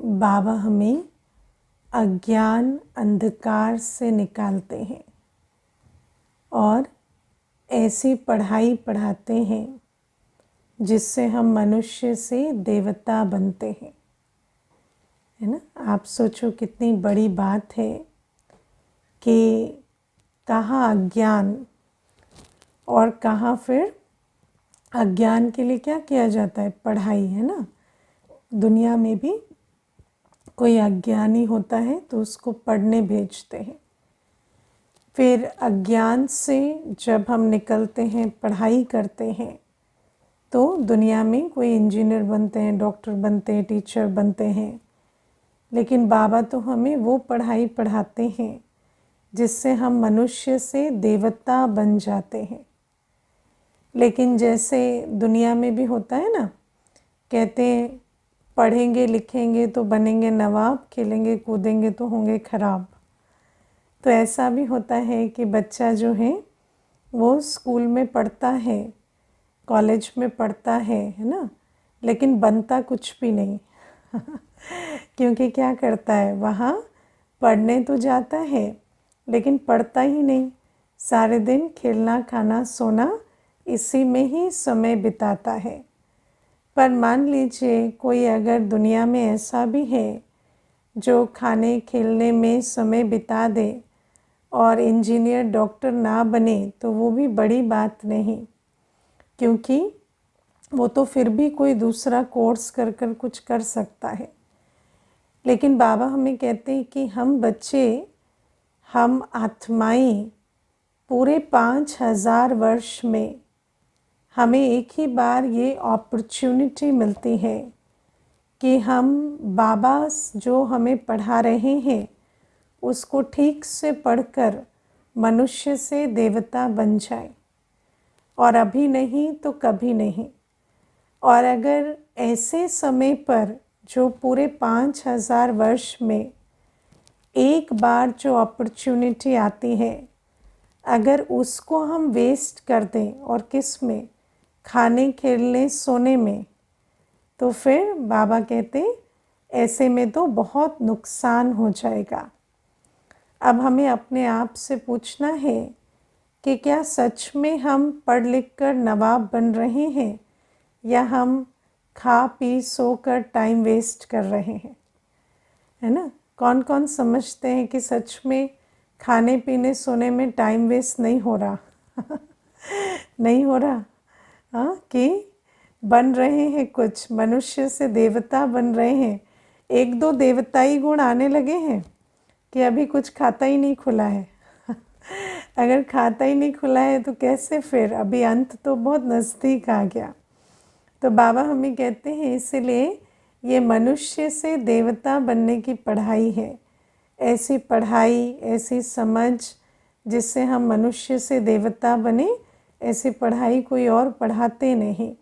बाबा हमें अज्ञान अंधकार से निकालते हैं और ऐसी पढ़ाई पढ़ाते हैं जिससे हम मनुष्य से देवता बनते हैं, है ना। आप सोचो कितनी बड़ी बात है कि कहाँ अज्ञान और कहाँ फिर अज्ञान के लिए क्या किया जाता है, पढ़ाई, है ना। दुनिया में भी कोई अज्ञानी होता है तो उसको पढ़ने भेजते हैं। फिर अज्ञान से जब हम निकलते हैं, पढ़ाई करते हैं, तो दुनिया में कोई इंजीनियर बनते हैं, डॉक्टर बनते हैं, टीचर बनते हैं। लेकिन बाबा तो हमें वो पढ़ाई पढ़ाते हैं जिससे हम मनुष्य से देवता बन जाते हैं। लेकिन जैसे दुनिया में भी होता है ना, कहते हैं पढ़ेंगे लिखेंगे तो बनेंगे नवाब, खेलेंगे कूदेंगे तो होंगे खराब। तो ऐसा भी होता है कि बच्चा जो है वो स्कूल में पढ़ता है, कॉलेज में पढ़ता है ना, लेकिन बनता कुछ भी नहीं क्योंकि क्या करता है, वहाँ पढ़ने तो जाता है लेकिन पढ़ता ही नहीं। सारे दिन खेलना खाना सोना इसी में ही समय बिताता है। पर मान लीजिए कोई अगर दुनिया में ऐसा भी है जो खाने खेलने में समय बिता दे और इंजीनियर डॉक्टर ना बने, तो वो भी बड़ी बात नहीं, क्योंकि वो तो फिर भी कोई दूसरा कोर्स कर कर कुछ कर सकता है। लेकिन बाबा हमें कहते हैं कि हम बच्चे, हम आत्माएं पूरे 5000 वर्ष में हमें एक ही बार ये अपॉर्चुनिटी मिलती है कि हम बाबा जो हमें पढ़ा रहे हैं उसको ठीक से पढ़कर मनुष्य से देवता बन जाए, और अभी नहीं तो कभी नहीं। और अगर ऐसे समय पर जो पूरे 5000 वर्ष में एक बार जो अपॉर्चुनिटी आती है, अगर उसको हम वेस्ट कर दें, और किस में, खाने खेलने सोने में, तो फिर बाबा कहते ऐसे में तो बहुत नुकसान हो जाएगा। अब हमें अपने आप से पूछना है कि क्या सच में हम पढ़ लिख कर नवाब बन रहे हैं, या हम खा पी सो कर टाइम वेस्ट कर रहे हैं, है ना। कौन कौन समझते हैं कि सच में खाने पीने सोने में टाइम वेस्ट नहीं हो रहा नहीं हो रहा, हाँ, कि बन रहे हैं, कुछ मनुष्य से देवता बन रहे हैं। एक दो देवताई गुण आने लगे हैं कि अभी कुछ खाता ही नहीं खुला है अगर खाता ही नहीं खुला है तो कैसे, फिर अभी अंत तो बहुत नज़दीक आ गया। तो बाबा हमें कहते हैं इसीलिए ये मनुष्य से देवता बनने की पढ़ाई है। ऐसी पढ़ाई, ऐसी समझ जिससे हम मनुष्य से देवता बने, ऐसी पढ़ाई कोई और पढ़ाते नहीं।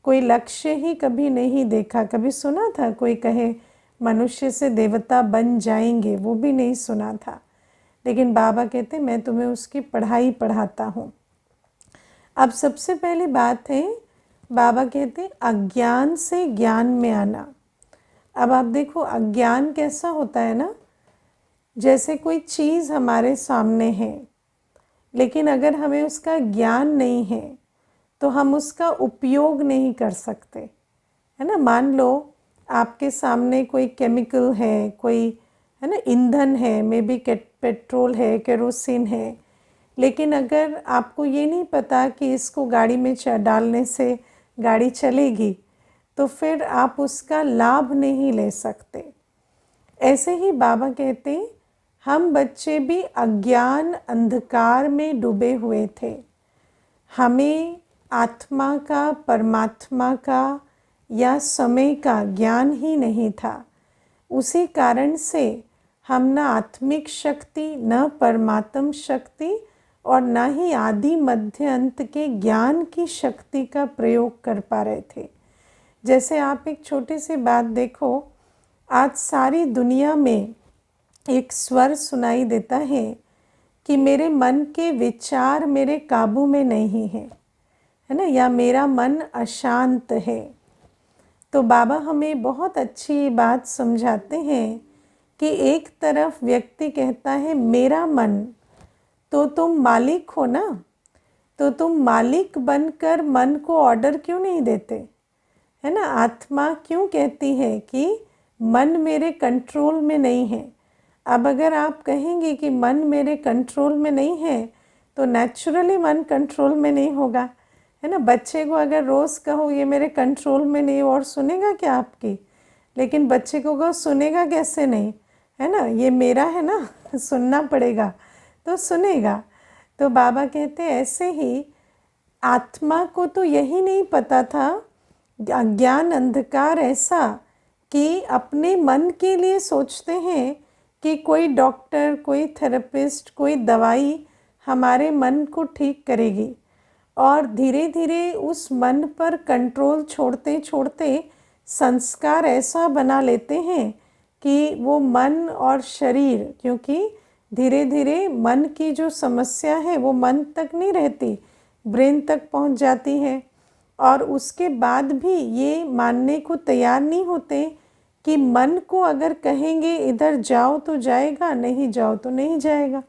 कोई लक्ष्य ही कभी नहीं देखा। कभी सुना था कोई कहे मनुष्य से देवता बन जाएंगे, वो भी नहीं सुना था। लेकिन बाबा कहते मैं तुम्हें उसकी पढ़ाई पढ़ाता हूँ। अब सबसे पहली बात है, बाबा कहते अज्ञान से ज्ञान में आना। अब आप देखो अज्ञान कैसा होता है ना, जैसे कोई चीज़ हमारे सामने है, लेकिन अगर हमें उसका ज्ञान नहीं है तो हम उसका उपयोग नहीं कर सकते, है ना। मान लो आपके सामने कोई केमिकल है, कोई, है ना, ईंधन है, मे बी पेट्रोल है, केरोसिन है, लेकिन अगर आपको ये नहीं पता कि इसको गाड़ी में डालने से गाड़ी चलेगी, तो फिर आप उसका लाभ नहीं ले सकते। ऐसे ही बाबा कहते हैं हम बच्चे भी अज्ञान अंधकार में डूबे हुए थे। हमें आत्मा का, परमात्मा का या समय का ज्ञान ही नहीं था। उसी कारण से हम न आत्मिक शक्ति, न परमात्म शक्ति, और न ही आदि मध्य अंत के ज्ञान की शक्ति का प्रयोग कर पा रहे थे। जैसे आप एक छोटी सी बात देखो, आज सारी दुनिया में एक स्वर सुनाई देता है कि मेरे मन के विचार मेरे काबू में नहीं है, है ना, या मेरा मन अशांत है। तो बाबा हमें बहुत अच्छी बात समझाते हैं कि एक तरफ व्यक्ति कहता है मेरा मन, तो तुम मालिक हो ना, तो तुम मालिक बनकर मन को ऑर्डर क्यों नहीं देते, है ना। आत्मा क्यों कहती है कि मन मेरे कंट्रोल में नहीं है। अब अगर आप कहेंगे कि मन मेरे कंट्रोल में नहीं है, तो नेचुरली मन कंट्रोल में नहीं होगा, है ना। बच्चे को अगर रोज़ कहो ये मेरे कंट्रोल में नहीं, और सुनेगा क्या आपकी? लेकिन बच्चे को कहो सुनेगा कैसे नहीं, है ना, ये मेरा है ना सुनना पड़ेगा तो सुनेगा। तो बाबा कहते हैं ऐसे ही आत्मा को तो यही नहीं पता था, अज्ञान अंधकार ऐसा कि अपने मन के लिए सोचते हैं कि कोई डॉक्टर, कोई थेरेपिस्ट, कोई दवाई हमारे मन को ठीक करेगी, और धीरे धीरे उस मन पर कंट्रोल छोड़ते छोड़ते संस्कार ऐसा बना लेते हैं कि वो मन और शरीर, क्योंकि धीरे धीरे मन की जो समस्या है वो मन तक नहीं रहती, ब्रेन तक पहुंच जाती है, और उसके बाद भी ये मानने को तैयार नहीं होते कि मन को अगर कहेंगे इधर जाओ तो जाएगा, नहीं जाओ तो नहीं जाएगा।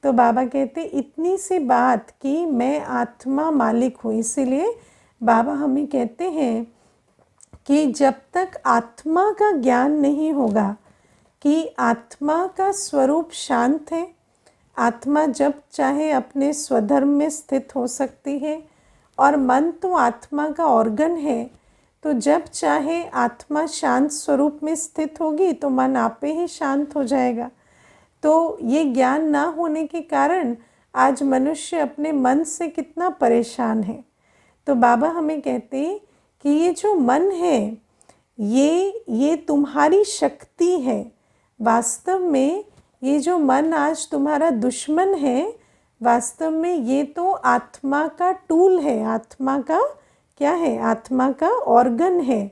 तो बाबा कहते इतनी सी बात कि मैं आत्मा मालिक हूँ। इसीलिए बाबा हमें कहते हैं कि जब तक आत्मा का ज्ञान नहीं होगा कि आत्मा का स्वरूप शांत है, आत्मा जब चाहे अपने स्वधर्म में स्थित हो सकती है, और मन तो आत्मा का ऑर्गन है, तो जब चाहे आत्मा शांत स्वरूप में स्थित होगी तो मन आपे ही शांत हो जाएगा। तो ये ज्ञान ना होने के कारण आज मनुष्य अपने मन से कितना परेशान है। तो बाबा हमें कहते हैं कि ये जो मन है ये तुम्हारी शक्ति है। वास्तव में ये जो मन आज तुम्हारा दुश्मन है, वास्तव में ये तो आत्मा का टूल है, आत्मा का क्या है, आत्मा का ऑर्गन है।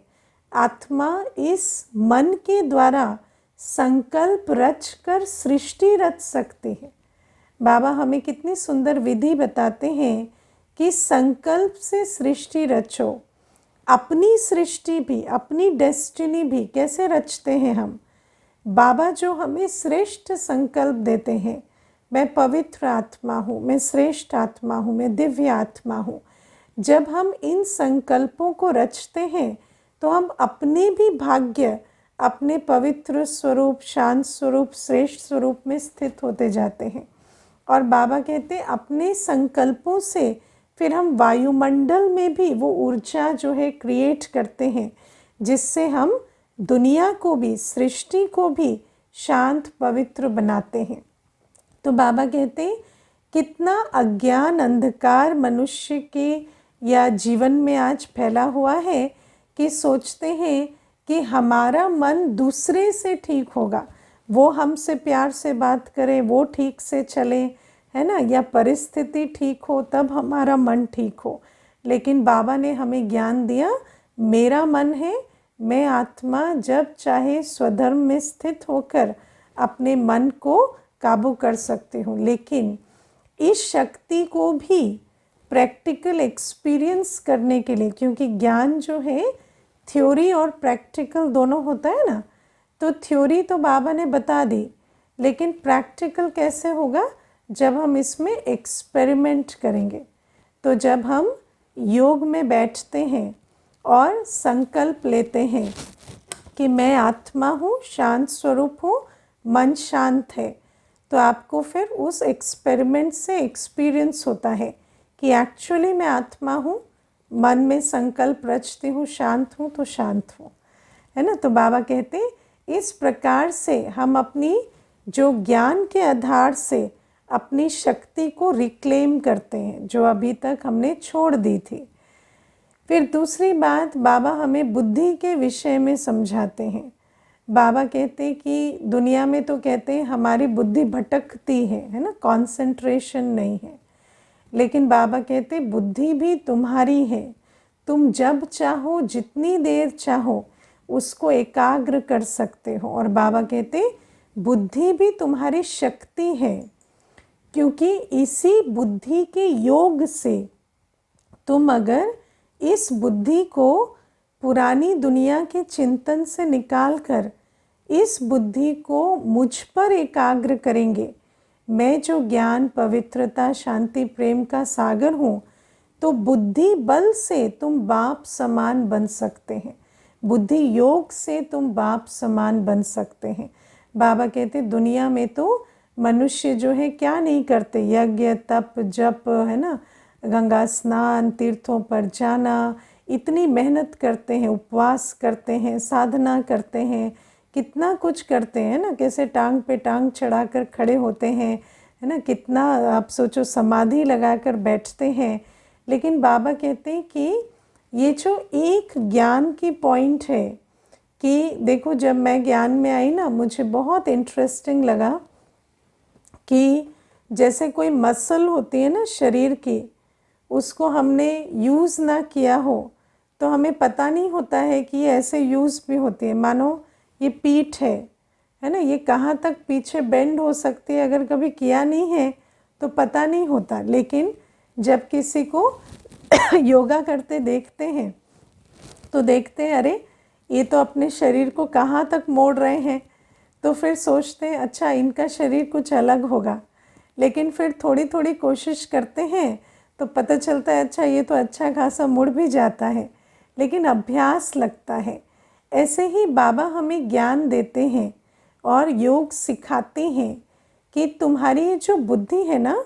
आत्मा इस मन के द्वारा संकल्प रच कर सृष्टि रच सकती है। बाबा हमें कितनी सुंदर विधि बताते हैं कि संकल्प से सृष्टि रचो। अपनी सृष्टि भी, अपनी डेस्टिनी भी कैसे रचते हैं हम? बाबा जो हमें श्रेष्ठ संकल्प देते हैं, मैं पवित्र आत्मा हूँ, मैं श्रेष्ठ आत्मा हूँ, मैं दिव्य आत्मा हूँ। जब हम इन संकल्पों को रचते हैं तो हम अपने भी भाग्य, अपने पवित्र स्वरूप, शांत स्वरूप, श्रेष्ठ स्वरूप में स्थित होते जाते हैं। और बाबा कहते अपने संकल्पों से फिर हम वायुमंडल में भी वो ऊर्जा जो है क्रिएट करते हैं, जिससे हम दुनिया को भी, सृष्टि को भी शांत पवित्र बनाते हैं। तो बाबा कहते कितना अज्ञान अंधकार मनुष्य के या जीवन में आज फैला हुआ है कि सोचते हैं कि हमारा मन दूसरे से ठीक होगा, वो हमसे प्यार से बात करे, वो ठीक से चले, है ना, या परिस्थिति ठीक हो तब हमारा मन ठीक हो। लेकिन बाबा ने हमें ज्ञान दिया, मेरा मन है, मैं आत्मा जब चाहे स्वधर्म में स्थित होकर अपने मन को काबू कर सकती हूँ। लेकिन इस शक्ति को भी प्रैक्टिकल एक्सपीरियंस करने के लिए, क्योंकि ज्ञान जो है थ्योरी और प्रैक्टिकल दोनों होता है ना, तो थ्योरी तो बाबा ने बता दी, लेकिन प्रैक्टिकल कैसे होगा? जब हम इसमें एक्सपेरिमेंट करेंगे। तो जब हम योग में बैठते हैं और संकल्प लेते हैं कि मैं आत्मा हूँ, शांत स्वरूप हूँ, मन शांत है, तो आपको फिर उस एक्सपेरिमेंट से एक्सपीरियंस होता है कि एक्चुअली मैं आत्मा हूँ, मन में संकल्प रचती हूँ, शांत हूँ तो शांत हूँ, है ना। तो बाबा कहते इस प्रकार से हम अपनी जो ज्ञान के आधार से अपनी शक्ति को रिक्लेम करते हैं, जो अभी तक हमने छोड़ दी थी। फिर दूसरी बात, बाबा हमें बुद्धि के विषय में समझाते हैं। बाबा कहते कि दुनिया में तो कहते हैं हमारी बुद्धि भटकती है ना, कंसंट्रेशन नहीं है। लेकिन बाबा कहते बुद्धि भी तुम्हारी है, तुम जब चाहो, जितनी देर चाहो उसको एकाग्र कर सकते हो। और बाबा कहते बुद्धि भी तुम्हारी शक्ति है, क्योंकि इसी बुद्धि के योग से तुम अगर इस बुद्धि को पुरानी दुनिया के चिंतन से निकालकर इस बुद्धि को मुझ पर एकाग्र करेंगे, मैं जो ज्ञान, पवित्रता, शांति, प्रेम का सागर हूँ, तो बुद्धि बल से तुम बाप समान बन सकते हैं। बुद्धि योग से तुम बाप समान बन सकते हैं। बाबा कहते दुनिया में तो मनुष्य जो है क्या नहीं करते, यज्ञ, तप, जप, है ना, गंगा स्नान, तीर्थों पर जाना, इतनी मेहनत करते हैं, उपवास करते हैं, साधना करते हैं, कितना कुछ करते हैं ना, कैसे टांग पे टांग चढ़ाकर खड़े होते हैं, है ना, कितना आप सोचो समाधि लगाकर बैठते हैं। लेकिन बाबा कहते हैं कि ये जो एक ज्ञान की पॉइंट है कि देखो, जब मैं ज्ञान में आई ना, मुझे बहुत इंटरेस्टिंग लगा कि जैसे कोई मसल होती है ना शरीर की, उसको हमने यूज़ ना किया हो तो हमें पता नहीं होता है कि ये ऐसे यूज़ भी होती है। मानो ये पीठ है ना, ये कहाँ तक पीछे बेंड हो सकती है, अगर कभी किया नहीं है तो पता नहीं होता। लेकिन जब किसी को योगा करते देखते हैं तो देखते हैं अरे ये तो अपने शरीर को कहाँ तक मोड़ रहे हैं, तो फिर सोचते हैं अच्छा इनका शरीर कुछ अलग होगा। लेकिन फिर थोड़ी थोड़ी कोशिश करते हैं तो पता चलता है अच्छा ये तो अच्छा खासा मुड़ भी जाता है, लेकिन अभ्यास लगता है। ऐसे ही बाबा हमें ज्ञान देते हैं और योग सिखाते हैं कि तुम्हारी जो बुद्धि है ना,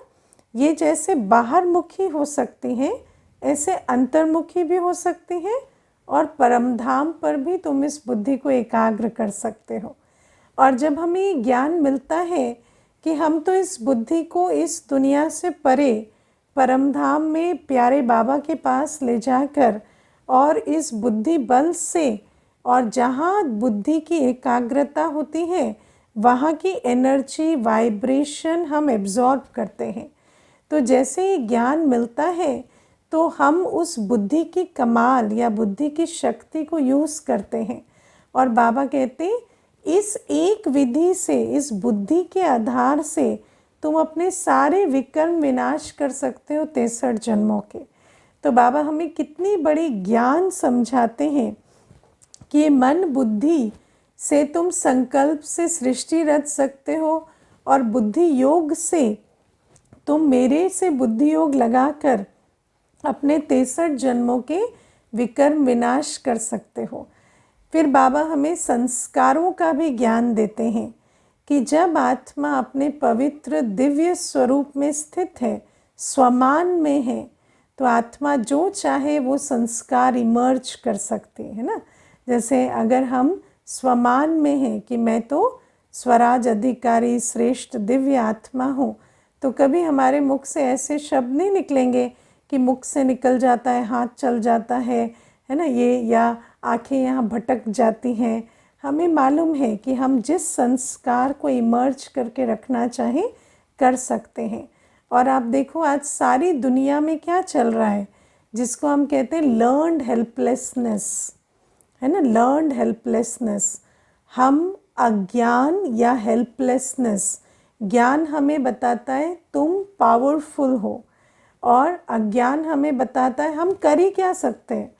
ये जैसे बाहरमुखी हो सकती है, ऐसे अंतर्मुखी भी हो सकती है, और परमधाम पर भी तुम इस बुद्धि को एकाग्र कर सकते हो। और जब हमें ये ज्ञान मिलता है कि हम तो इस बुद्धि को इस दुनिया से परे परमधाम में प्यारे बाबा के पास ले जाकर, और इस बुद्धि बल से, और जहाँ बुद्धि की एकाग्रता होती है वहाँ की एनर्जी, वाइब्रेशन हम एब्जॉर्ब करते हैं। तो जैसे ही ज्ञान मिलता है तो हम उस बुद्धि की कमाल या बुद्धि की शक्ति को यूज़ करते हैं। और बाबा कहते हैं इस एक विधि से, इस बुद्धि के आधार से तुम अपने सारे विकर्म विनाश कर सकते हो 63 जन्मों के। तो बाबा हमें कितनी बड़ी ज्ञान समझाते हैं कि ये मन बुद्धि से तुम संकल्प से सृष्टि रच सकते हो, और बुद्धि योग से तुम मेरे से बुद्धि योग लगाकर अपने 63 जन्मों के विकर्म विनाश कर सकते हो। फिर बाबा हमें संस्कारों का भी ज्ञान देते हैं कि जब आत्मा अपने पवित्र दिव्य स्वरूप में स्थित है, स्वमान में है, तो आत्मा जो चाहे वो संस्कार इमर्ज कर सकती है ना। जैसे अगर हम स्वमान में हैं कि मैं तो स्वराज अधिकारी श्रेष्ठ दिव्य आत्मा हूँ, तो कभी हमारे मुख से ऐसे शब्द नहीं निकलेंगे कि मुख से निकल जाता है, हाथ चल जाता है ना, ये, या आंखें यहाँ भटक जाती हैं। हमें मालूम है कि हम जिस संस्कार को इमर्ज करके रखना चाहें कर सकते हैं। और आप देखो आज सारी दुनिया में क्या चल रहा है, जिसको हम कहते हैं लर्नड हेल्पलेसनेस, है ना, लर्नड हेल्पलेसनेस। हम अज्ञान या हेल्पलेसनेस, ज्ञान हमें बताता है तुम पावरफुल हो, और अज्ञान हमें बताता है हम कर ही क्या सकते हैं,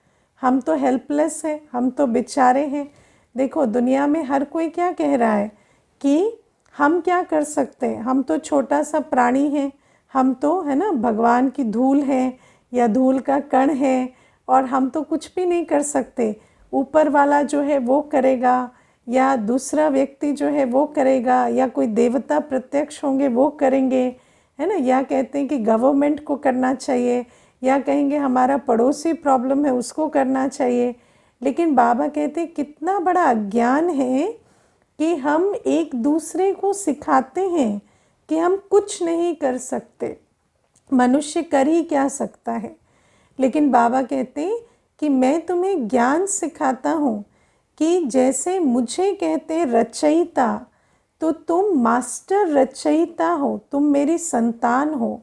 हम तो हेल्पलेस हैं, हम तो बेचारे हैं। देखो दुनिया में हर कोई क्या कह रहा है कि हम क्या कर सकते हैं, हम तो छोटा सा प्राणी हैं, हम तो, है ना, भगवान की धूल है या धूल का कण है, और हम तो कुछ भी नहीं कर सकते। ऊपर वाला जो है वो करेगा, या दूसरा व्यक्ति जो है वो करेगा, या कोई देवता प्रत्यक्ष होंगे वो करेंगे, है ना, या कहते हैं कि गवर्नमेंट को करना चाहिए, या कहेंगे हमारा पड़ोसी प्रॉब्लम है उसको करना चाहिए। लेकिन बाबा कहते हैं कितना बड़ा अज्ञान है कि हम एक दूसरे को सिखाते हैं कि हम कुछ नहीं कर सकते, मनुष्य कर ही क्या सकता है। लेकिन बाबा कहते हैं कि मैं तुम्हें ज्ञान सिखाता हूँ कि जैसे मुझे कहते रचयिता, तो तुम मास्टर रचयिता हो, तुम मेरी संतान हो,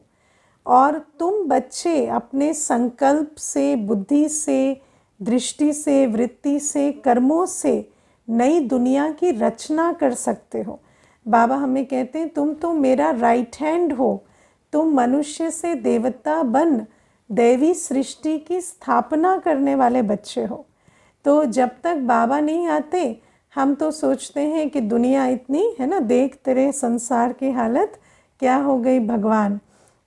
और तुम बच्चे अपने संकल्प से, बुद्धि से, दृष्टि से, वृत्ति से, कर्मों से नई दुनिया की रचना कर सकते हो। बाबा हमें कहते हैं तुम तो मेरा राइट हैंड हो, तुम मनुष्य से देवता बन दैवी सृष्टि की स्थापना करने वाले बच्चे हो। तो जब तक बाबा नहीं आते हम तो सोचते हैं कि दुनिया इतनी है ना, देख तेरे संसार की हालत क्या हो गई भगवान।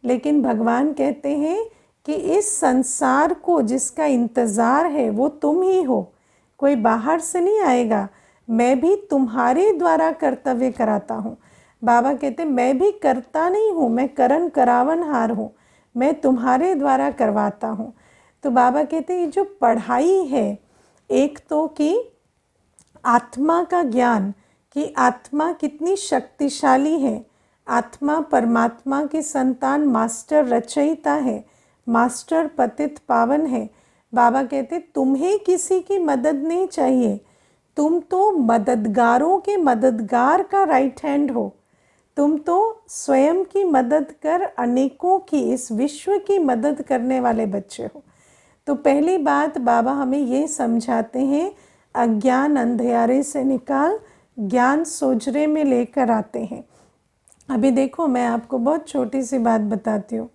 लेकिन भगवान कहते हैं कि इस संसार को जिसका इंतज़ार है वो तुम ही हो, कोई बाहर से नहीं आएगा। मैं भी तुम्हारे द्वारा कर्तव्य कराता हूँ। बाबा कहते मैं भी करता नहीं हूँ, मैं करन करावनहार हूँ, मैं तुम्हारे द्वारा करवाता हूँ। तो बाबा कहते ये जो पढ़ाई है, एक तो कि आत्मा का ज्ञान, कि आत्मा कितनी शक्तिशाली है, आत्मा परमात्मा की संतान, मास्टर रचयिता है, मास्टर पतित पावन है। बाबा कहते तुम्हें किसी की मदद नहीं चाहिए, तुम तो मददगारों के मददगार का राइट हैंड हो। तुम तो स्वयं की मदद कर अनेकों की, इस विश्व की मदद करने वाले बच्चे हो। तो पहली बात बाबा हमें ये समझाते हैं, अज्ञान अंधेरे से निकाल, ज्ञान सोजरे में लेकर आते हैं। अभी देखो मैं आपको बहुत छोटी सी बात बताती हूँ।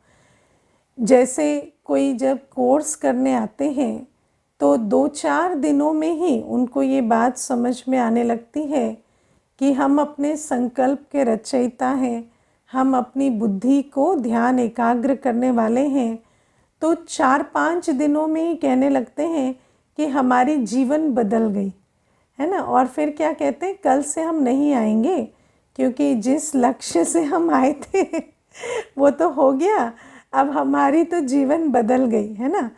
जैसे कोई जब कोर्स करने आते हैं तो 2-4 दिनों में ही उनको ये बात समझ में आने लगती है कि हम अपने संकल्प के रचयिता हैं, हम अपनी बुद्धि को ध्यान एकाग्र करने वाले हैं। तो 4-5 दिनों में ही कहने लगते हैं कि हमारी जीवन बदल गई, है ना। और फिर क्या कहते हैं, कल से हम नहीं आएंगे क्योंकि जिस लक्ष्य से हम आए थे वो तो हो गया, अब हमारी तो जीवन बदल गई, है ना।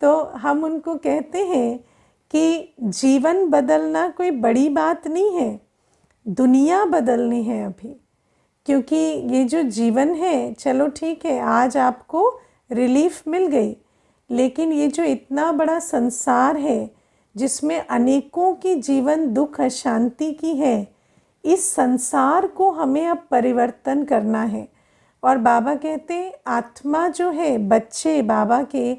तो हम उनको कहते हैं कि जीवन बदलना कोई बड़ी बात नहीं है, दुनिया बदलनी है अभी। क्योंकि ये जो जीवन है, चलो ठीक है आज आपको रिलीफ मिल गई, लेकिन ये जो इतना बड़ा संसार है जिसमें अनेकों की जीवन दुख अशांति की है, इस संसार को हमें अब परिवर्तन करना है। और बाबा कहते आत्मा जो है, बच्चे बाबा के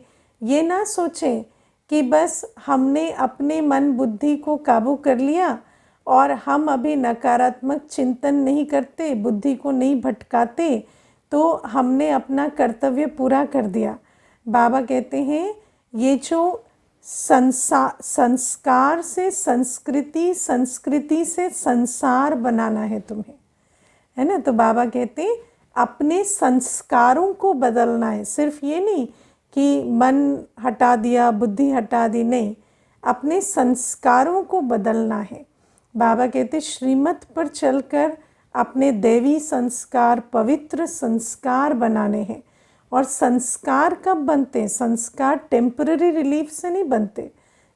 ये ना सोचें कि बस हमने अपने मन बुद्धि को काबू कर लिया और हम अभी नकारात्मक चिंतन नहीं करते, बुद्धि को नहीं भटकाते, तो हमने अपना कर्तव्य पूरा कर दिया। बाबा कहते हैं ये जो संस्कार से संस्कृति, संस्कृति से संसार बनाना है तुम्हें, है ना। तो बाबा कहते हैं अपने संस्कारों को बदलना है, सिर्फ ये नहीं कि मन हटा दिया, बुद्धि हटा दी, नहीं, अपने संस्कारों को बदलना है। बाबा कहते श्रीमत पर चलकर अपने दैवी संस्कार, पवित्र संस्कार बनाने हैं। और संस्कार कब बनते हैं, संस्कार टेम्पररी रिलीफ से नहीं बनते,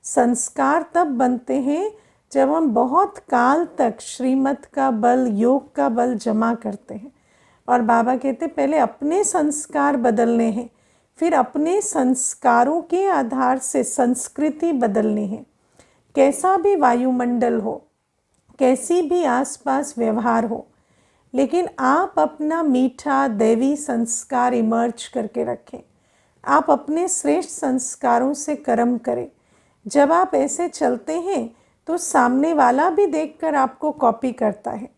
संस्कार तब बनते हैं जब हम बहुत काल तक श्रीमत का बल, योग का बल जमा करते हैं। और बाबा कहते पहले अपने संस्कार बदलने हैं, फिर अपने संस्कारों के आधार से संस्कृति बदलनी है। कैसा भी वायुमंडल हो, कैसी भी आसपास व्यवहार हो, लेकिन आप अपना मीठा दैवी संस्कार इमर्ज करके रखें। आप अपने श्रेष्ठ संस्कारों से कर्म करें। जब आप ऐसे चलते हैं तो सामने वाला भी देखकर आपको कॉपी करता है।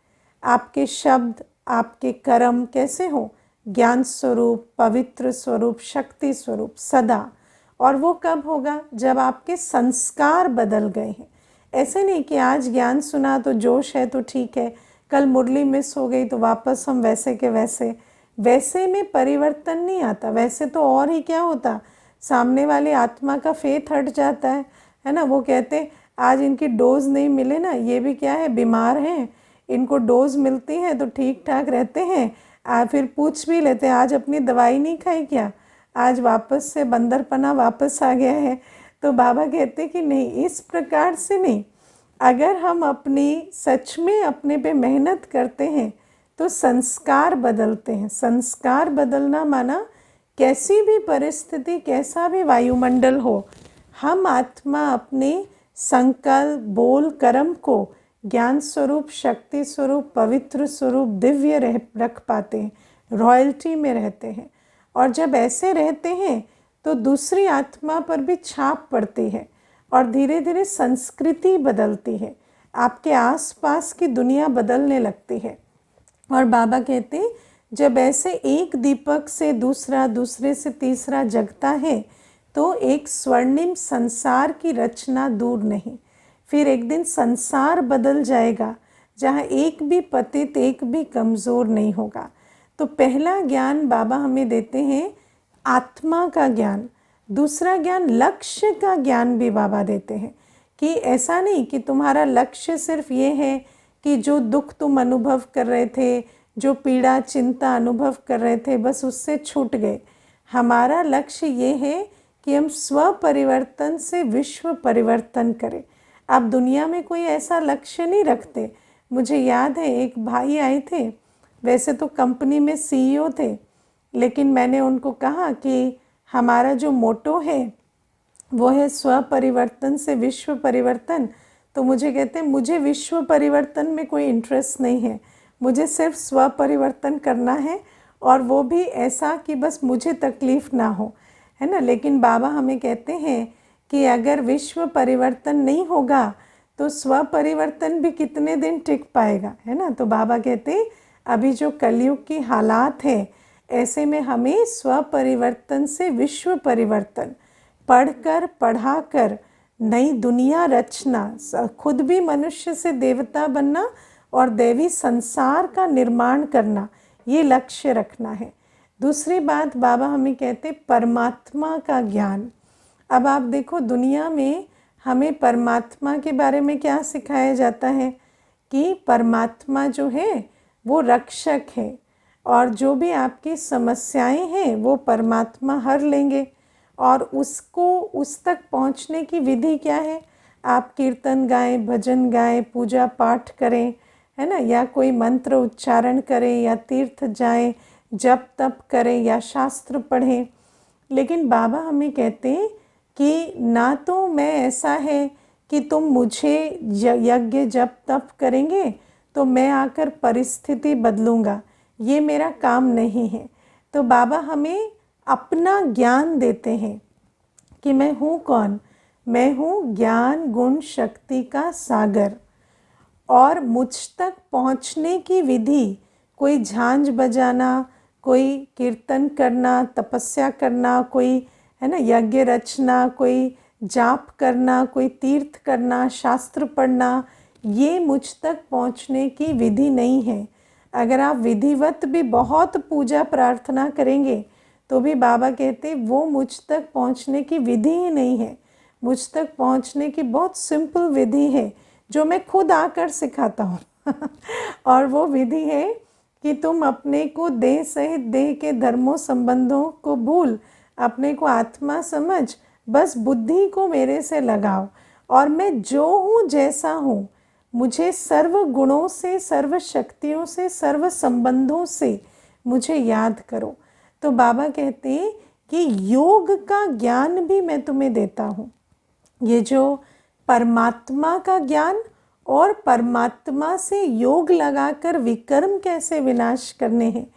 आपके शब्द, आपके कर्म कैसे हो, ज्ञान स्वरूप, पवित्र स्वरूप, शक्ति स्वरूप सदा। और वो कब होगा, जब आपके संस्कार बदल गए हैं। ऐसे नहीं कि आज ज्ञान सुना तो जोश है तो ठीक है, कल मुरली मिस हो गई तो वापस हम वैसे के वैसे। वैसे में परिवर्तन नहीं आता, वैसे तो और ही क्या होता, सामने वाले आत्मा का फेथ हट जाता है ना। वो कहते आज इनकी डोज नहीं मिले ना, ये भी क्या है, बीमार हैं, इनको डोज मिलती है तो ठीक ठाक रहते हैं। फिर पूछ भी लेते हैं आज अपनी दवाई नहीं खाई क्या, आज वापस से बंदरपना वापस आ गया है। तो बाबा कहते कि नहीं, इस प्रकार से नहीं। अगर हम अपनी सच में अपने पे मेहनत करते हैं तो संस्कार बदलते हैं। संस्कार बदलना माना कैसी भी परिस्थिति, कैसा भी वायुमंडल हो, हम आत्मा अपने संकल्प, बोल, कर्म को ज्ञान स्वरूप, शक्ति स्वरूप, पवित्र स्वरूप, दिव्य रख पाते हैं, रॉयल्टी में रहते हैं। और जब ऐसे रहते हैं तो दूसरी आत्मा पर भी छाप पड़ती है और धीरे धीरे संस्कृति बदलती है, आपके आसपास की दुनिया बदलने लगती है। और बाबा कहते जब ऐसे एक दीपक से दूसरा, दूसरे से तीसरा जगता है तो एक स्वर्णिम संसार की रचना दूर नहीं। फिर एक दिन संसार बदल जाएगा जहाँ एक भी पतित, एक भी कमज़ोर नहीं होगा। तो पहला ज्ञान बाबा हमें देते हैं आत्मा का ज्ञान। दूसरा ज्ञान लक्ष्य का ज्ञान भी बाबा देते हैं कि ऐसा नहीं कि तुम्हारा लक्ष्य सिर्फ ये है कि जो दुख तुम अनुभव कर रहे थे, जो पीड़ा चिंता अनुभव कर रहे थे, बस उससे छूट गए। हमारा लक्ष्य ये है कि हम स्व परिवर्तन से विश्व परिवर्तन करें। आप दुनिया में कोई ऐसा लक्ष्य नहीं रखते। मुझे याद है एक भाई आए थे, वैसे तो कंपनी में सीईओ थे, लेकिन मैंने उनको कहा कि हमारा जो मोटो है वो है स्व परिवर्तन से विश्व परिवर्तन। तो मुझे कहते हैं मुझे विश्व परिवर्तन में कोई इंटरेस्ट नहीं है, मुझे सिर्फ स्व परिवर्तन करना है, और वो भी ऐसा कि बस मुझे तकलीफ़ ना हो, है ना। लेकिन बाबा हमें कहते हैं कि अगर विश्व परिवर्तन नहीं होगा तो स्व परिवर्तन भी कितने दिन टिक पाएगा, है ना। तो बाबा कहते हैं अभी जो कलयुग की हालात है, ऐसे में हमें स्व परिवर्तन से विश्व परिवर्तन, पढ़कर पढ़ाकर नई दुनिया रचना, खुद भी मनुष्य से देवता बनना और देवी संसार का निर्माण करना, ये लक्ष्य रखना है। दूसरी बात बाबा हमें कहते परमात्मा का ज्ञान। अब आप देखो दुनिया में हमें परमात्मा के बारे में क्या सिखाया जाता है कि परमात्मा जो है वो रक्षक है, और जो भी आपकी समस्याएं हैं वो परमात्मा हर लेंगे। और उसको उस तक पहुंचने की विधि क्या है? आप कीर्तन गाएं, भजन गाएं, पूजा पाठ करें, है ना, या कोई मंत्र उच्चारण करें, या तीर्थ जाएं, जप तप करें, या शास्त्र पढ़ें। लेकिन बाबा हमें कहते हैं कि ना तो मैं ऐसा है कि तुम मुझे यज्ञ जप तप करेंगे तो मैं आकर परिस्थिति बदलूँगा, ये मेरा काम नहीं है। तो बाबा हमें अपना ज्ञान देते हैं कि मैं हूँ कौन? मैं हूँ ज्ञान गुण शक्ति का सागर, और मुझ तक पहुँचने की विधि कोई झांझ बजाना, कोई कीर्तन करना, तपस्या करना, कोई, है ना, यज्ञ रचना, कोई जाप करना, कोई तीर्थ करना, शास्त्र पढ़ना, ये मुझ तक पहुँचने की विधि नहीं है। अगर आप विधिवत भी बहुत पूजा प्रार्थना करेंगे तो भी बाबा कहते वो मुझ तक पहुँचने की विधि ही नहीं है। मुझ तक पहुँचने की बहुत सिंपल विधि है जो मैं खुद आकर सिखाता हूँ और वो विधि है कि तुम अपने को देह सहित देह के धर्मों संबंधों को भूल, अपने को आत्मा समझ, बस बुद्धि को मेरे से लगाओ, और मैं जो हूँ जैसा हूँ, मुझे सर्व गुणों से, सर्व शक्तियों से, सर्व संबंधों से मुझे याद करो। तो बाबा कहते हैं कि योग का ज्ञान भी मैं तुम्हें देता हूँ। ये जो परमात्मा का ज्ञान और परमात्मा से योग लगाकर विकर्म कैसे विनाश करने हैं,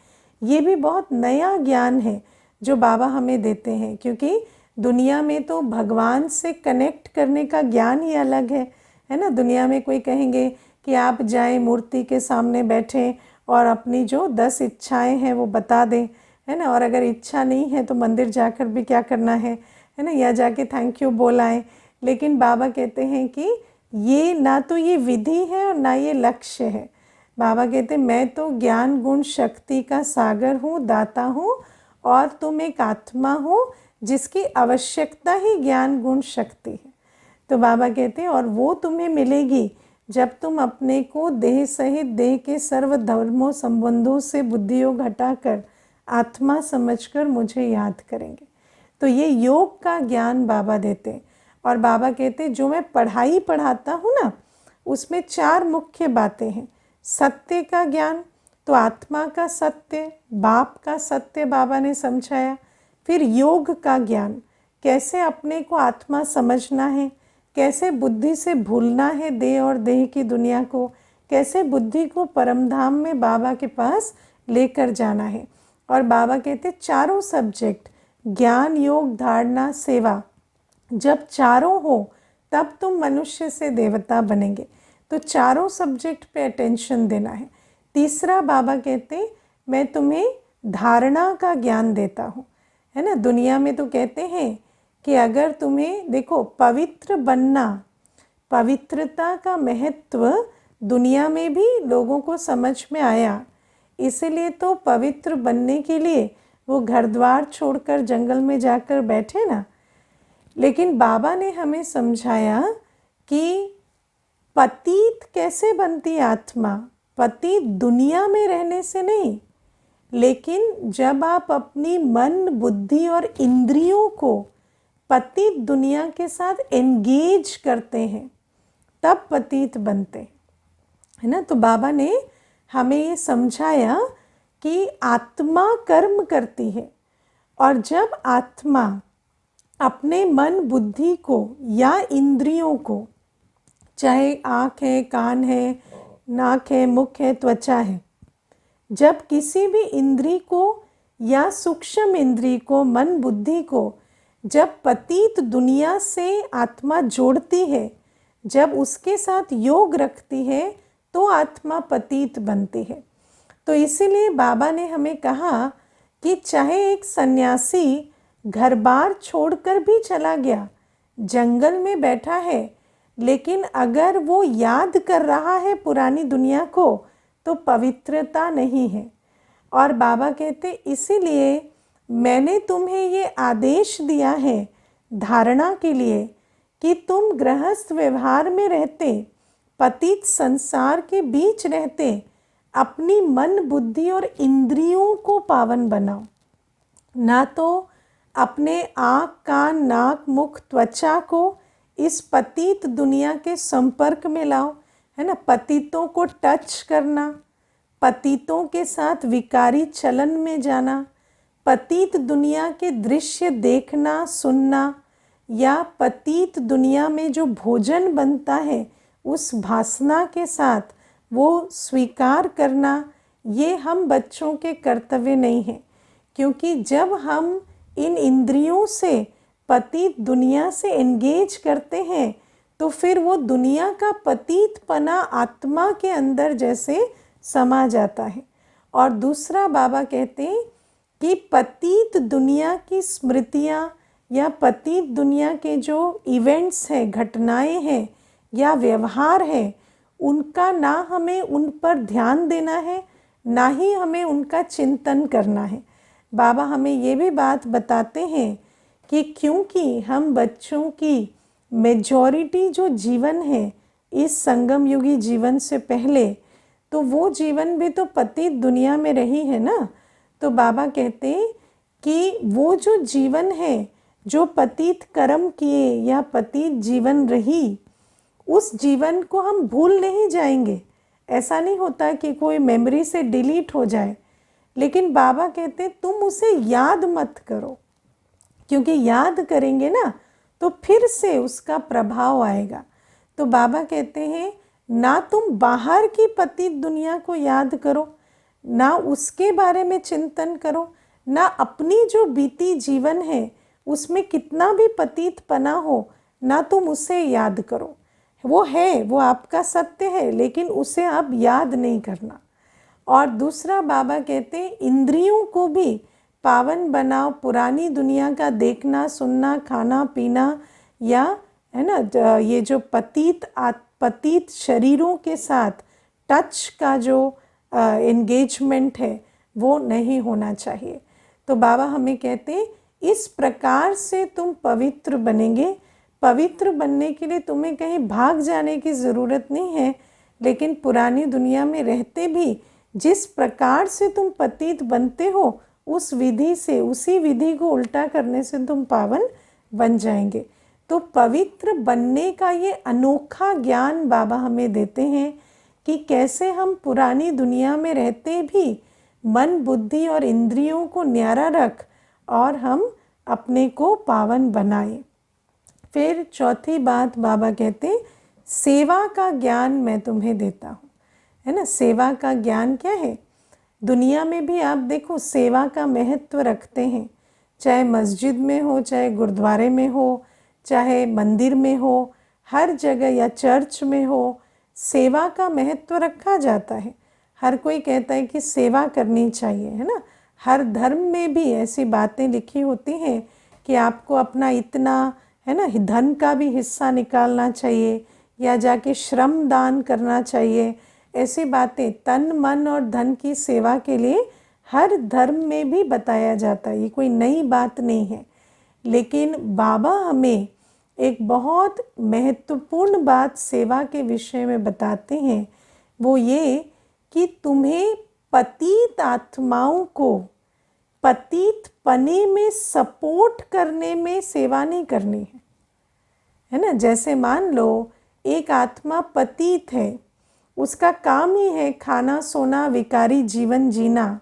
ये भी बहुत नया ज्ञान है जो बाबा हमें देते हैं। क्योंकि दुनिया में तो भगवान से कनेक्ट करने का ज्ञान ही अलग है ना। दुनिया में कोई कहेंगे कि आप जाएं मूर्ति के सामने बैठें और अपनी जो 10 इच्छाएं हैं वो बता दें, है ना, और अगर इच्छा नहीं है तो मंदिर जाकर भी क्या करना है ना, या जाके थैंक यू बोलाएं। लेकिन बाबा कहते हैं कि ये ना तो ये विधि है और ना ये लक्ष्य है। बाबा कहते हैं मैं तो ज्ञान गुण शक्ति का सागर हूँ, दाता हूँ, और तुम एक आत्मा हो जिसकी आवश्यकता ही ज्ञान गुण शक्ति है। तो बाबा कहते हैं और वो तुम्हें मिलेगी जब तुम अपने को देह सहित देह के सर्व धर्मों संबंधों से बुद्धियोग हटाकर आत्मा समझकर मुझे याद करेंगे। तो ये योग का ज्ञान बाबा देते हैं। और बाबा कहते हैं जो मैं पढ़ाई पढ़ाता हूँ ना, उसमें 4 मुख्य बातें हैं। सत्य का ज्ञान, तो आत्मा का सत्य, बाप का सत्य बाबा ने समझाया। फिर योग का ज्ञान, कैसे अपने को आत्मा समझना है, कैसे बुद्धि से भूलना है देह और देह की दुनिया को, कैसे बुद्धि को परमधाम में बाबा के पास लेकर जाना है। और बाबा कहते चारों सब्जेक्ट, ज्ञान योग धारणा सेवा, जब चारों हो तब तुम मनुष्य से देवता बनेंगे। तो चारों सब्जेक्ट पे अटेंशन देना है। तीसरा बाबा कहते मैं तुम्हें धारणा का ज्ञान देता हूँ, है ना। दुनिया में तो कहते हैं कि अगर तुम्हें देखो पवित्र बनना, पवित्रता का महत्व दुनिया में भी लोगों को समझ में आया, इसीलिए तो पवित्र बनने के लिए वो घर द्वार छोड़कर जंगल में जाकर बैठे ना। लेकिन बाबा ने हमें समझाया कि पतित कैसे बनती आत्मा, पतित दुनिया में रहने से नहीं, लेकिन जब आप अपनी मन, बुद्धि और इंद्रियों को पतित दुनिया के साथ एंगेज करते हैं तब पतित बनते है ना। तो बाबा ने हमें ये समझाया कि आत्मा कर्म करती है, और जब आत्मा अपने मन, बुद्धि को या इंद्रियों को, चाहे आँख है, कान है, नाक है, मुख है, त्वचा है, जब किसी भी इंद्री को या सूक्ष्म इंद्री को, मन, बुद्धि को जब पतित दुनिया से आत्मा जोड़ती है, जब उसके साथ योग रखती है, तो आत्मा पतित बनती है। तो इसीलिए बाबा ने हमें कहा कि चाहे एक सन्यासी घर बार छोड़कर भी चला गया, जंगल में बैठा है, लेकिन अगर वो याद कर रहा है पुरानी दुनिया को, तो पवित्रता नहीं है। और बाबा कहते इसीलिए मैंने तुम्हें ये आदेश दिया है धारणा के लिए कि तुम गृहस्थ व्यवहार में रहते, पतित संसार के बीच रहते, अपनी मन, बुद्धि और इंद्रियों को पावन बनाओ, ना तो अपने आँख, कान, नाक, मुख, त्वचा को इस पतित दुनिया के संपर्क में लाओ, है ना। पतितों को टच करना, पतितों के साथ विकारी चलन में जाना, पतित दुनिया के दृश्य देखना, सुनना, या पतित दुनिया में जो भोजन बनता है उस भासना के साथ वो स्वीकार करना, ये हम बच्चों के कर्तव्य नहीं है। क्योंकि जब हम इन इंद्रियों से पतित दुनिया से एंगेज करते हैं, तो फिर वो दुनिया का पतितपना आत्मा के अंदर जैसे समा जाता है। और दूसरा बाबा कहते हैं कि पतित दुनिया की स्मृतियाँ या पतित दुनिया के जो इवेंट्स हैं, घटनाएं हैं या व्यवहार है, उनका ना हमें उन पर ध्यान देना है, ना ही हमें उनका चिंतन करना है। बाबा हमें ये भी बात बताते हैं कि क्योंकि हम बच्चों की मेजॉरिटी जो जीवन है इस संगम युगी जीवन से पहले, तो वो जीवन भी तो पतित दुनिया में रही है ना। तो बाबा कहते हैं कि वो जो जीवन है, जो पतित कर्म किए या पतित जीवन रही, उस जीवन को हम भूल नहीं जाएंगे। ऐसा नहीं होता कि कोई मेमोरी से डिलीट हो जाए, लेकिन बाबा कहते तुम उसे याद मत करो, क्योंकि याद करेंगे ना तो फिर से उसका प्रभाव आएगा। तो बाबा कहते हैं ना तुम बाहर की पतित दुनिया को याद करो, ना उसके बारे में चिंतन करो, ना अपनी जो बीती जीवन है उसमें कितना भी पतितपना हो, ना तुम उसे याद करो। वो है, वो आपका सत्य है, लेकिन उसे आप याद नहीं करना। और दूसरा बाबा कहते हैं इंद्रियों को भी पावन बनाओ, पुरानी दुनिया का देखना, सुनना, खाना, पीना, या है ना ये जो पतित शरीरों के साथ टच का जो एंगेजमेंट है वो नहीं होना चाहिए। तो बाबा हमें कहते हैं इस प्रकार से तुम पवित्र बनेंगे। पवित्र बनने के लिए तुम्हें कहीं भाग जाने की ज़रूरत नहीं है, लेकिन पुरानी दुनिया में रहते भी जिस प्रकार से तुम पतित बनते हो, उस विधि से, उसी विधि को उल्टा करने से तुम पावन बन जाएंगे। तो पवित्र बनने का ये अनोखा ज्ञान बाबा हमें देते हैं कि कैसे हम पुरानी दुनिया में रहते भी मन, बुद्धि और इंद्रियों को न्यारा रख और हम अपने को पावन बनाएं। फिर चौथी बात बाबा कहते सेवा का ज्ञान मैं तुम्हें देता हूँ, है ना। सेवा का ज्ञान क्या है? दुनिया में भी आप देखो सेवा का महत्व रखते हैं, चाहे मस्जिद में हो, चाहे गुरुद्वारे में हो, चाहे मंदिर में हो, हर जगह, या चर्च में हो, सेवा का महत्व रखा जाता है। हर कोई कहता है कि सेवा करनी चाहिए, है ना। हर धर्म में भी ऐसी बातें लिखी होती हैं कि आपको अपना इतना है ना धन का भी हिस्सा निकालना चाहिए या जाके श्रम दान करना चाहिए। ऐसी बातें तन मन और धन की सेवा के लिए हर धर्म में भी बताया जाता है, ये कोई नई बात नहीं है। लेकिन बाबा हमें एक बहुत महत्वपूर्ण बात सेवा के विषय में बताते हैं, वो ये कि तुम्हें पतित आत्माओं को पतित पने में सपोर्ट करने में सेवा नहीं करनी है ना। जैसे मान लो एक आत्मा पतित है, उसका काम ही है खाना सोना विकारी जीवन जीना।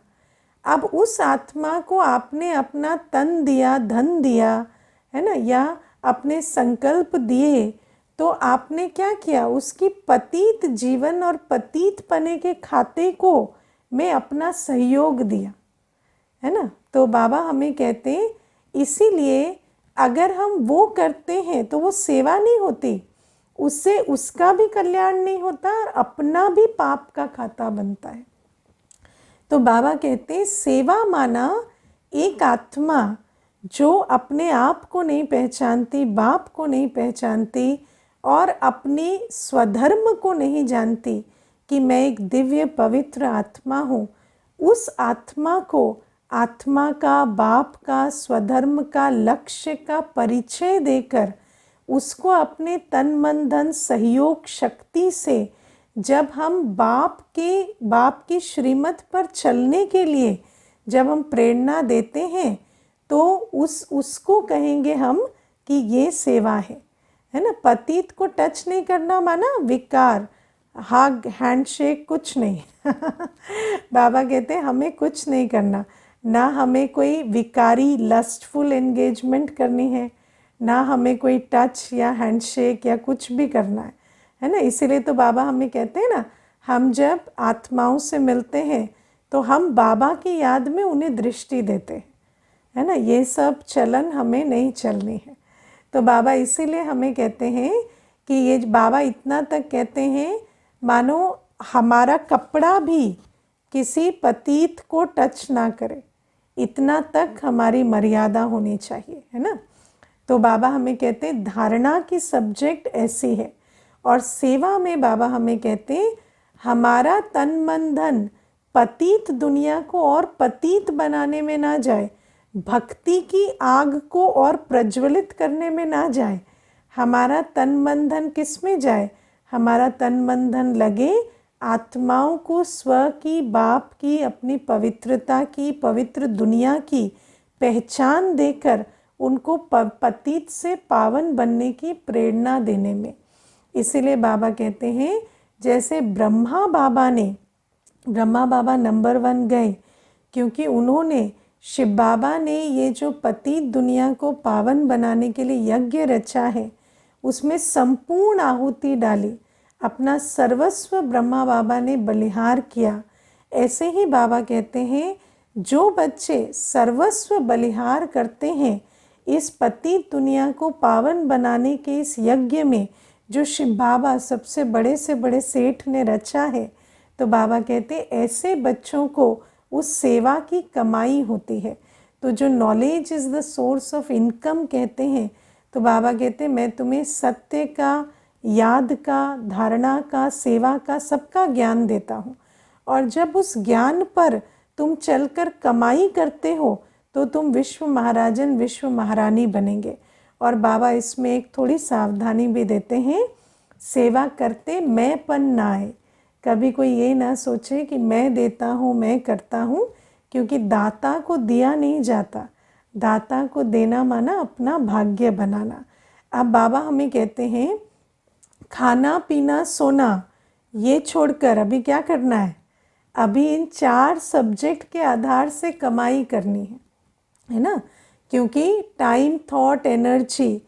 अब उस आत्मा को आपने अपना तन दिया धन दिया है ना, या अपने संकल्प दिए, तो आपने क्या किया, उसकी पतित जीवन और पतित पने के खाते को मैं अपना सहयोग दिया है ना। तो बाबा हमें कहते हैं इसीलिए अगर हम वो करते हैं तो वो सेवा नहीं होती, उससे उसका भी कल्याण नहीं होता और अपना भी पाप का खाता बनता है। तो बाबा कहते हैं सेवा माना एक आत्मा जो अपने आप को नहीं पहचानती, बाप को नहीं पहचानती और अपने स्वधर्म को नहीं जानती कि मैं एक दिव्य पवित्र आत्मा हूँ, उस आत्मा को आत्मा का, बाप का, स्वधर्म का, लक्ष्य का परिचय देकर उसको अपने तन मन धन सहयोग शक्ति से जब हम बाप की श्रीमत पर चलने के लिए जब हम प्रेरणा देते हैं तो उसको कहेंगे हम कि ये सेवा है ना। पतित को टच नहीं करना माना विकार, हग हैंडशेक कुछ नहीं बाबा कहते हैं हमें कुछ नहीं करना, ना हमें कोई विकारी लस्टफुल एंगेजमेंट करनी है, ना हमें कोई टच या हैंडशेक या कुछ भी करना है ना। इसीलिए तो बाबा हमें कहते हैं ना, हम जब आत्माओं से मिलते हैं तो हम बाबा की याद में उन्हें दृष्टि देते हैं है ना। ये सब चलन हमें नहीं चलनी है। तो बाबा इसीलिए हमें कहते हैं कि ये बाबा इतना तक कहते हैं मानो हमारा कपड़ा भी किसी पतित को टच ना करे, इतना तक हमारी मर्यादा होनी चाहिए है ना। तो बाबा हमें कहते हैं धारणा की सब्जेक्ट ऐसी है, और सेवा में बाबा हमें कहते हैं हमारा तन मन धन पतित दुनिया को और पतित बनाने में ना जाए, भक्ति की आग को और प्रज्वलित करने में ना जाए। हमारा तन मन धन किस में जाए, हमारा तन मन धन लगे आत्माओं को स्व की, बाप की, अपनी पवित्रता की, पवित्र दुनिया की पहचान देकर उनको पतित से पावन बनने की प्रेरणा देने में। इसीलिए बाबा कहते हैं जैसे ब्रह्मा बाबा नंबर 1 गए क्योंकि उन्होंने शिव बाबा ने ये जो पतित दुनिया को पावन बनाने के लिए यज्ञ रचा है उसमें संपूर्ण आहुति डाली, अपना सर्वस्व ब्रह्मा बाबा ने बलिहार किया। ऐसे ही बाबा कहते हैं जो बच्चे सर्वस्व बलिहार करते हैं इस पतित दुनिया को पावन बनाने के इस यज्ञ में जो शिव बाबा सबसे बड़े से बड़े सेठ ने रचा है, तो बाबा कहते ऐसे बच्चों को उस सेवा की कमाई होती है। तो जो knowledge is the source of income कहते हैं, तो बाबा कहते मैं तुम्हें सत्य का, याद का, धारणा का, सेवा का, सबका ज्ञान देता हूँ, और जब उस ज्ञान पर तुम चलकर कमाई करते हो तो तुम विश्व महाराजन, विश्व महारानी बनेंगे। और बाबा इसमें एक थोड़ी सावधानी भी देते हैं, सेवा करते मैंपन ना आए। कभी कोई ये ना सोचे कि मैं देता हूँ, मैं करता हूँ, क्योंकि दाता को दिया नहीं जाता, दाता को देना माना अपना भाग्य बनाना। अब बाबा हमें कहते हैं खाना पीना सोना ये छोड़कर अभी क्या करना है, अभी इन 4 सब्जेक्ट के आधार से कमाई करनी है ना। क्योंकि टाइम, थॉट, एनर्जी,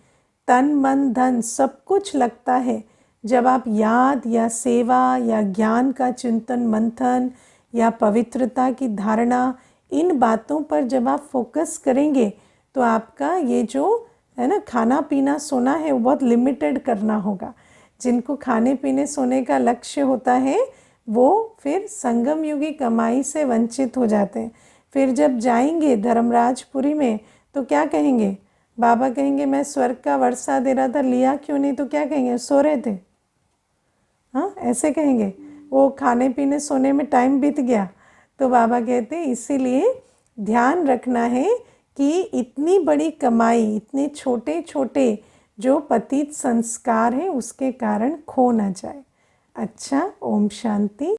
तन मन धन सब कुछ लगता है जब आप याद या सेवा या ज्ञान का चिंतन मंथन या पवित्रता की धारणा, इन बातों पर जब आप फोकस करेंगे तो आपका ये जो है ना खाना पीना सोना है वो बहुत लिमिटेड करना होगा। जिनको खाने पीने सोने का लक्ष्य होता है वो फिर संगम युगी कमाई से वंचित हो जाते हैं। फिर जब जाएंगे धर्मराजपुरी में तो क्या कहेंगे, बाबा कहेंगे मैं स्वर्ग का वर्षा दे रहा था, लिया क्यों नहीं? तो क्या कहेंगे? सो रहे थे। हाँ, ऐसे कहेंगे, वो खाने पीने सोने में टाइम बीत गया। तो बाबा कहते इसीलिए ध्यान रखना है कि इतनी बड़ी कमाई इतने छोटे छोटे जो पतित संस्कार हैं उसके कारण खो ना जाए। अच्छा, ओम शांति।